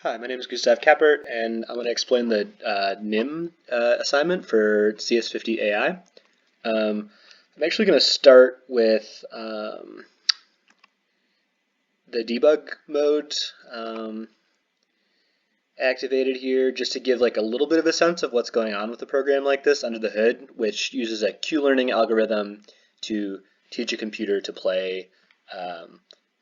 Hi, my name is Gustav Kappert, and I'm going to explain the Nim assignment for CS50 AI. I'm actually going to start with the debug mode activated here, just to give like a little bit of a sense of what's going on with a program like this under the hood, which uses a Q-learning algorithm to teach a computer to play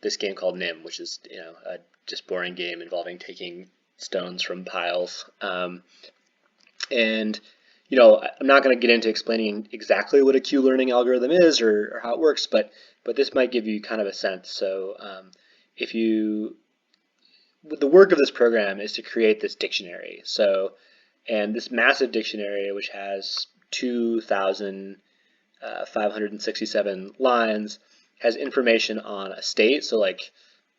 this game called Nim, which is a just boring game involving taking stones from piles. And I'm not going to get into explaining exactly what a Q-learning algorithm is or how it works, but this might give you kind of a sense. So if you the work of this program is to create this dictionary. And this massive dictionary, which has 2,567 lines, has information on a state, so like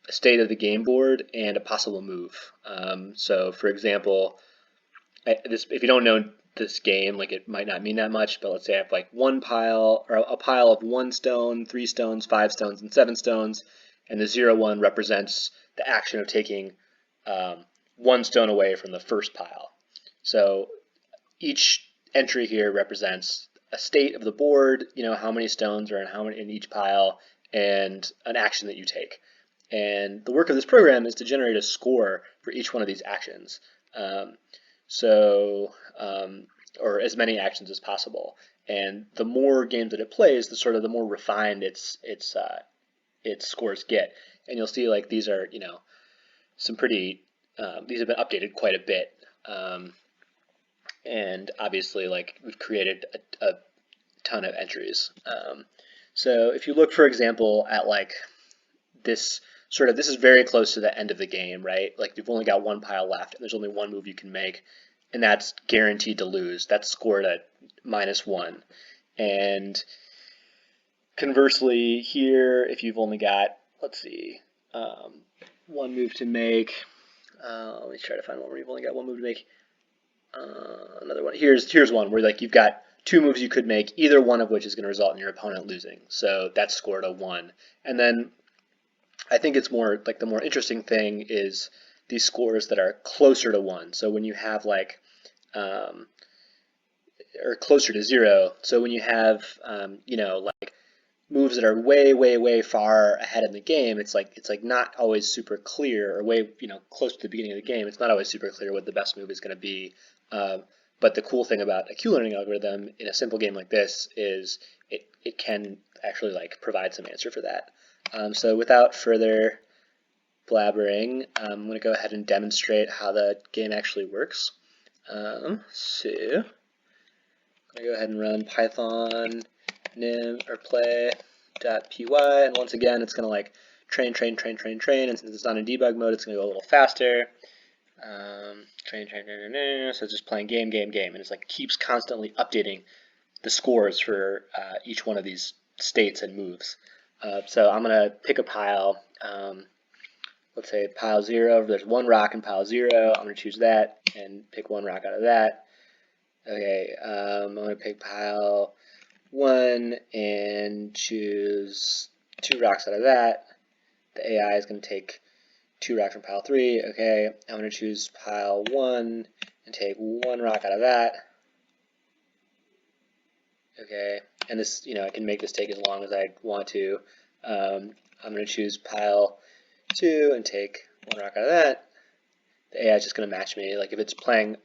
a state of the game board and a possible move. So for example, if you don't know this game, like it might not mean that much, but let's say I have like one pile or a pile of 1 stone, 3 stones, 5 stones, and 7 stones, and the 0-1 represents the action of taking 1 stone away from the first pile. So each entry here represents a state of the board, how many stones are in each pile, and an action that you take. And the work of this program is to generate a score for each one of these actions. Or as many actions as possible. And the more games that it plays, the more refined its scores get. And you'll see like these are some pretty these have been updated quite a bit. And obviously like we've created a ton of entries. So if you look, for example, at like this is very close to the end of the game, right? Like you've only got one pile left and there's only one move you can make, and that's guaranteed to lose. That's scored at -1. And conversely here, if you've only got, let's see, one move to make, let me try to find one where you've only got one move to make. Another one. Here's one where like you've got 2 moves you could make, either one of which is going to result in your opponent losing. So that's scored a 1. And then I think it's more like the more interesting thing is these scores that are closer to 1. So when you have like or closer to 0. So when you have like moves that are way far ahead in the game, it's like not always super clear, or way close to the beginning of the game, it's not always super clear what the best move is going to be. But the cool thing about a Q-learning algorithm in a simple game like this is it can actually like provide some answer for that. So without further blabbering, I'm going to go ahead and demonstrate how the game actually works. So I'm going to go ahead and run Python nim or play.py, and once again it's going to like train, and since it's not in debug mode, it's going to go a little faster. Train, so it's just playing game, and it's like keeps constantly updating the scores for each one of these states and moves. So I'm going to pick a pile, let's say pile 0, there's 1 rock in pile 0, I'm going to choose that and pick 1 rock out of that. Okay, I'm going to pick pile 1 and choose 2 rocks out of that. The AI is going to take 2 rocks from pile 3. Okay, I'm going to choose pile 1 and take 1 rock out of that. Okay, and this, I can make this take as long as I want to. I'm going to choose pile 2 and take 1 rock out of that. The AI is just going to match me. Like if it's playing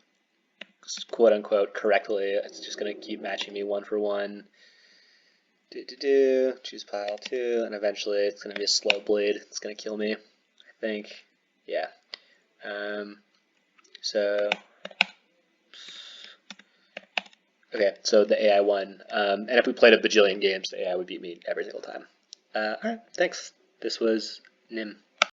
quote unquote correctly, it's just going to keep matching me 1 for 1. Choose pile 2, and eventually it's going to be a slow bleed. It's going to kill me, I think. Yeah. Okay, so the AI won. And if we played a bajillion games, the AI would beat me every single time. Alright, thanks. This was Nim.